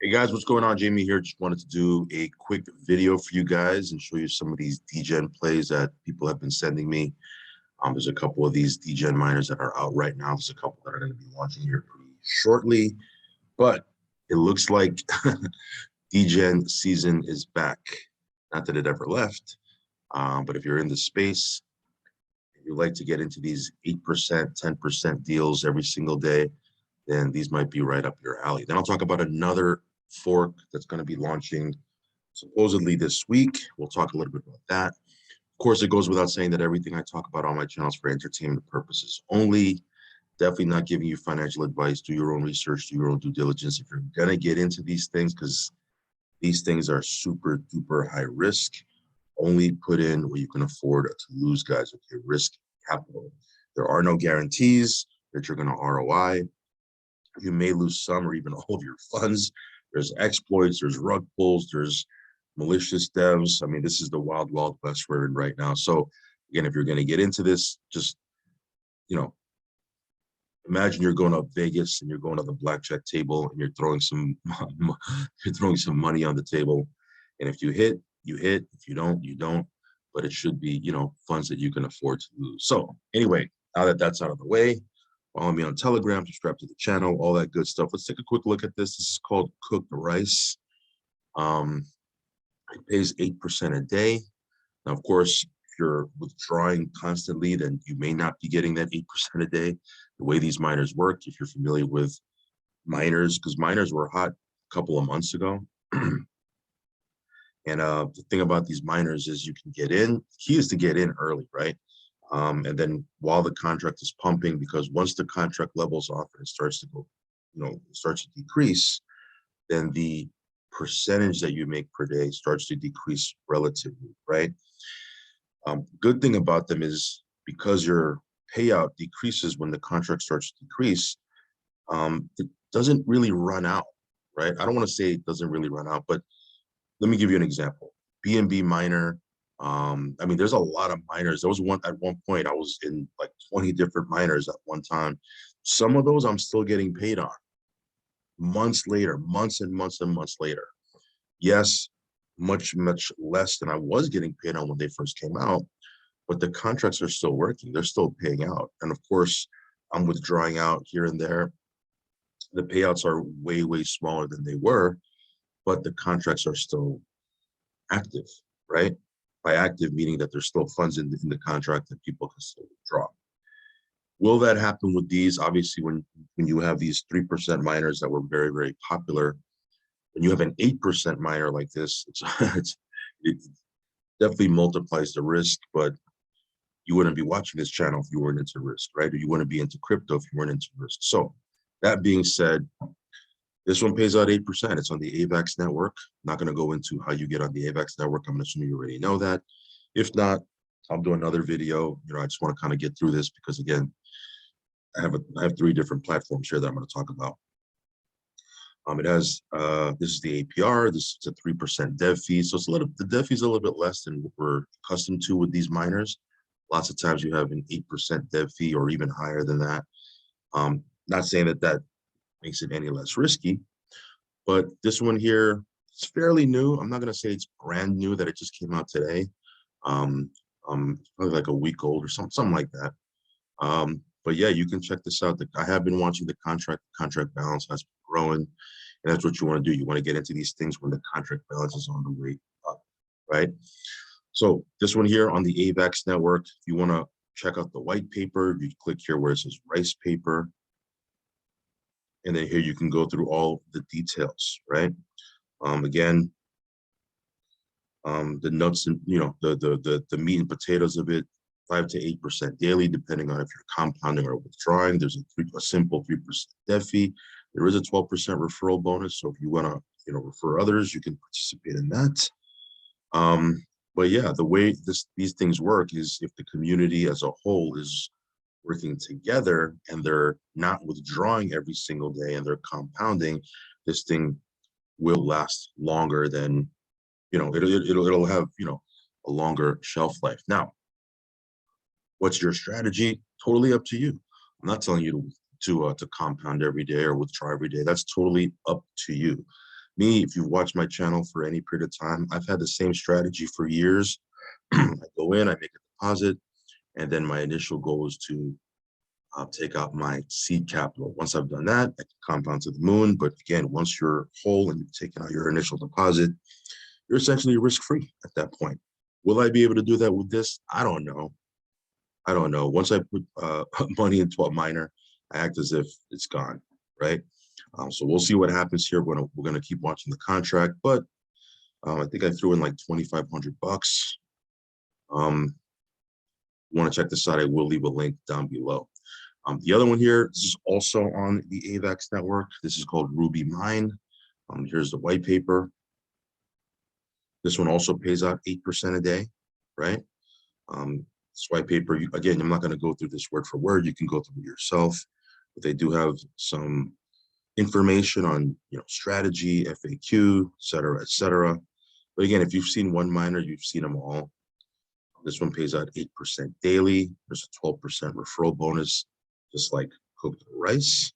Hey guys, what's going on? Jamie here. Just wanted to do a quick video for you guys and show you some of these Degen plays that people have been sending me. There's a couple of these Degen miners that are out right now. There's a couple that are going to be launching here pretty shortly, but it looks like Degen season is back. Not that it ever left, but if you're in the space, and you like to get into these 8%, 10% deals every single day, then these might be right up your alley. Then I'll talk about another fork that's going to be launching supposedly this week. We'll talk a little bit about that. Of course, it goes without saying that everything I talk about on my channel is for entertainment purposes only. Definitely not giving you financial advice. Do your own research, do your own due diligence. If you're going to get into these things, because these things are super duper high risk, only put in what you can afford to lose, guys. Okay, risk capital. There are no guarantees that you're going to ROI. You may lose some or even all of your funds. There's exploits, there's rug pulls, there's malicious devs. I mean, this is the wild, wild west we're in right now. So again, if you're going to get into this, just, imagine you're going up Vegas and you're going to the blackjack table and you're throwing some money on the table. And if you hit, you hit. If you don't, you don't. But it should be, funds that you can afford to lose. So anyway, now that that's out of the way, follow me on Telegram, subscribe to the channel, all that good stuff. Let's take a quick look at this. This is called Cooked Rice. It pays 8% a day. Now, of course, if you're withdrawing constantly, then you may not be getting that 8% a day. The way these miners work, if you're familiar with miners, because miners were hot a couple of months ago. And the thing about these miners is you can get in. The key is to get in early, right? And then while the contract is pumping, because once the contract levels off and it starts to go, starts to decrease, then the percentage that you make per day starts to decrease relatively, right? Good thing about them is because your payout decreases when the contract starts to decrease, it doesn't really run out, right? I don't want to say it doesn't really run out, but let me give you an example. BNB miner. I mean, there's a lot of miners. There was at one point, I was in like 20 different miners at one time. Some of those I'm still getting paid on months later, months and months and months later. Yes, much, much less than I was getting paid on when they first came out, but the contracts are still working. They're still paying out. And of course, I'm withdrawing out here and there. The payouts are way, way smaller than they were, but the contracts are still active, right? By active, meaning that there's still funds in the contract that people can still withdraw. Will that happen with these? Obviously, when you have these 3% miners that were very, very popular, when you have an 8% miner like this, it definitely multiplies the risk, but you wouldn't be watching this channel if you weren't into risk, right? Or you wouldn't be into crypto if you weren't into risk. So that being said, this one pays out 8%. It's on the AVAX network. I'm not going to go into how you get on the AVAX network. I'm assuming you already know that. If not, I'll do another video. I just want to kind of get through this because, again, I have 3 different platforms here that I'm going to talk about. It has this is the APR. This is a 3% dev fee, so it's the dev fee is a little bit less than what we're accustomed to with these miners. Lots of times you have an 8% dev fee or even higher than that. Not saying that makes it any less risky, but this one here, it's fairly new. I'm not going to say it's brand new that it just came out today. It's probably like a week old or something like that. But yeah, you can check this out. I have been watching the contract balance has been growing, and that's what you want to do. You want to get into these things when the contract balance is on the way up, right? So this one here on the AVAX network, if you want to check out the white paper, you click here where it says rice paper. And then here you can go through all the details, right? Again, the nuts and the meat and potatoes of it, 5 to 8% daily, depending on if you're compounding or withdrawing. There's a simple 3% dev fee. There is a 12% referral bonus. So if you want to refer others, you can participate in that. But yeah, the way these things work is if the community as a whole is working together and they're not withdrawing every single day and they're compounding, this thing will last longer than, it'll have, a longer shelf life. Now, what's your strategy? Totally up to you. I'm not telling you to compound every day or withdraw every day. That's totally up to you. Me, if you've watched my channel for any period of time, I've had the same strategy for years. I go in, I make a deposit, and then my initial goal is to take out my seed capital. Once I've done that, I can compound to the moon. But again, once you're whole and you've taken out your initial deposit, you're essentially risk-free at that point. Will I be able to do that with this? I don't know. I don't know. Once I put money into a miner, I act as if it's gone, right? So we'll see what happens here. We're gonna keep watching the contract, but I think I threw in like 2,500 bucks. Want to check this out? I will leave a link down below. The other one here, this is also on the AVAX network. This is called Ruby Mine. Here's the white paper. This one also pays out 8% a day, right? This white paper, again, I'm not going to go through this word for word. You can go through it yourself, but they do have some information on, strategy, FAQ, et cetera, et cetera. But again, if you've seen one miner, you've seen them all. This one pays out 8% daily. There's a 12% referral bonus, just like cooked rice.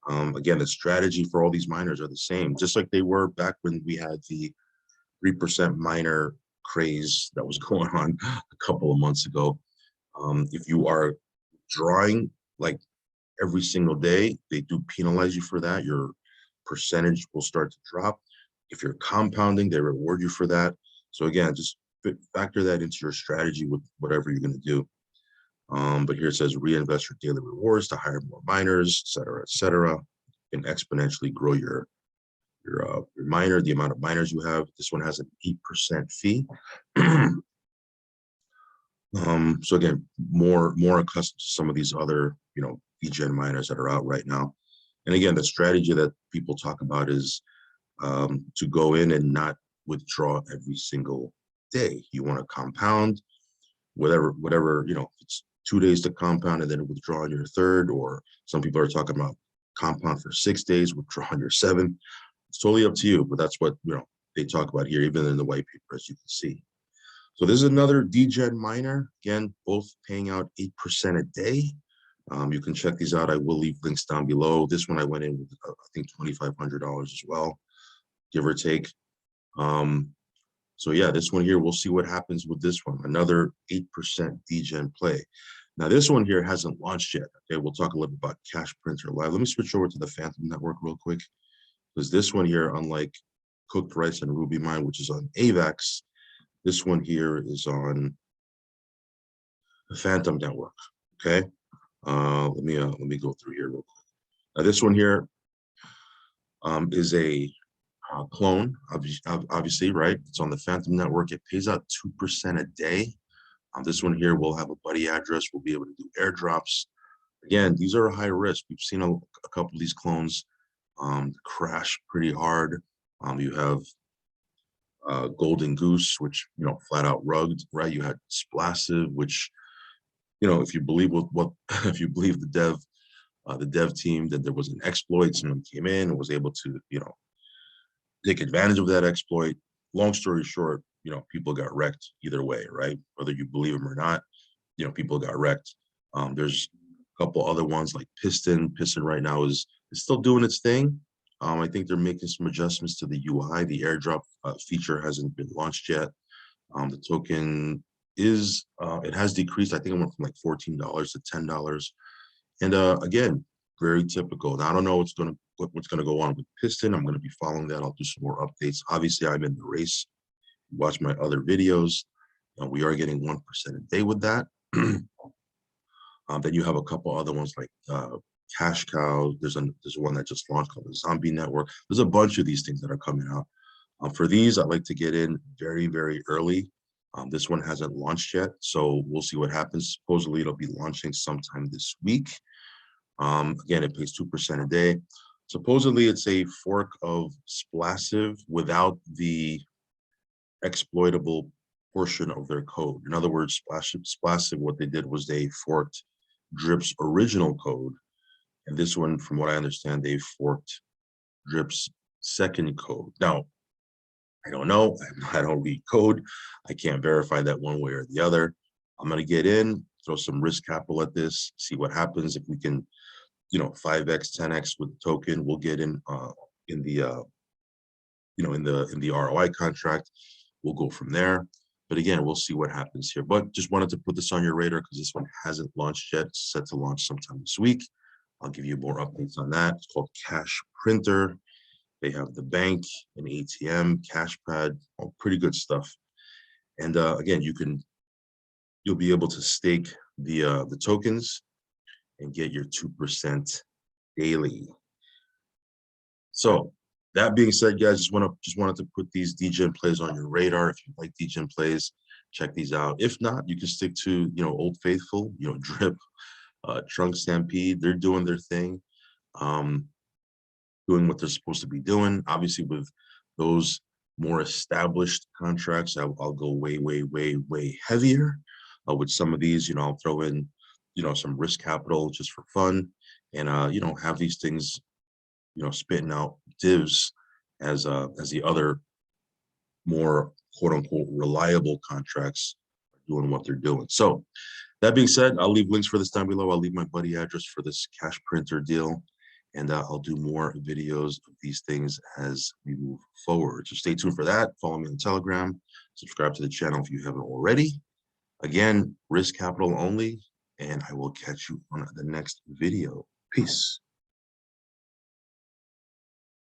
Again, the strategy for all these miners are the same, just like they were back when we had the 3% miner craze that was going on a couple of months ago. If you are drawing like every single day, they do penalize you for that. Your percentage will start to drop. If you're compounding, they reward you for that. So again, just factor that into your strategy with whatever you're going to do. But here it says reinvest your daily rewards to hire more miners, et cetera, et cetera, and exponentially grow your miner, the amount of miners you have. This one has an 8% fee. So again, more accustomed to some of these other, degen miners that are out right now. And again, the strategy that people talk about is to go in and not withdraw every single day. You want to compound, whatever, it's 2 days to compound and then withdraw on your third, or some people are talking about compound for 6 days, withdraw on your 7th. It's totally up to you, but that's what, they talk about here, even in the white paper, as you can see. So this is another degen miner, again, both paying out 8% a day. You can check these out. I will leave links down below. This one I went in with, I think, $2,500 as well, give or take. So yeah, this one here, we'll see what happens with this one. Another 8% degen play. Now this one here hasn't launched yet. Okay, we'll talk a little bit about Cash Printer Live. Let me switch over to the Phantom Network real quick, because this one here, unlike Cooked Rice and Ruby Mine, which is on AVAX, this one here is on the Phantom Network. Okay, let me go through here real quick. Now this one here is a clone, obviously, right? It's on the Phantom Network. It pays out 2% a day. This one here will have a buddy address. We'll be able to do airdrops. Again, these are high risk. We've seen a couple of these clones crash pretty hard. You have Golden Goose, which, flat out rugged, right? You had Splasive, which, if you believe if you believe the dev team, that there was an exploit, someone came in and was able to, take advantage of that exploit. Long story short, people got wrecked either way, right? Whether you believe them or not, people got wrecked. There's a couple other ones like Piston. Piston right now is still doing its thing. I think they're making some adjustments to the UI. The airdrop feature hasn't been launched yet. The token is, it has decreased. I think it went from like $14 to $10. And again, very typical. Now, I don't know what's going to go on with Piston. I'm going to be following that. I'll do some more updates. Obviously, I'm in the race. Watch my other videos. We are getting 1% a day with that. Then you have a couple other ones like Cash Cow. There's one that just launched called the Zombie Network. There's a bunch of these things that are coming out. For these, I like to get in very, very early. This one hasn't launched yet, so we'll see what happens. Supposedly, it'll be launching sometime this week. Again, it pays 2% a day. Supposedly, it's a fork of Splasive without the exploitable portion of their code. In other words, Splasive, what they did was they forked Drip's original code. And this one, from what I understand, they forked Drip's second code. Now, I don't know. I don't read code. I can't verify that one way or the other. I'm going to get in, throw some risk capital at this, see what happens. If we can, 5x, 10x with the token, we'll get in the in the ROI contract. We'll go from there. But again, we'll see what happens here. But just wanted to put this on your radar because this one hasn't launched yet. It's set to launch sometime this week. I'll give you more updates on that. It's called Cash Printer. They have the bank, an ATM, cash pad, all pretty good stuff. And again, you'll be able to stake the tokens and get your 2% daily. So that being said, guys, just wanted to put these Degen plays on your radar. If you like Degen plays, check these out. If not, you can stick to Old Faithful, Drip, Trunk Stampede. They're doing their thing, doing what they're supposed to be doing. Obviously, with those more established contracts, I'll go way, way, way, way heavier. With some of these, I'll throw in, some risk capital just for fun, and have these things, spitting out divs as the other more quote unquote reliable contracts are doing what they're doing. So that being said, I'll leave links for this down below. I'll leave my buddy address for this cash printer deal, and I'll do more videos of these things as we move forward. So stay tuned for that. Follow me on Telegram. Subscribe to the channel if you haven't already. Again, risk capital only, and I will catch you on the next video. Peace.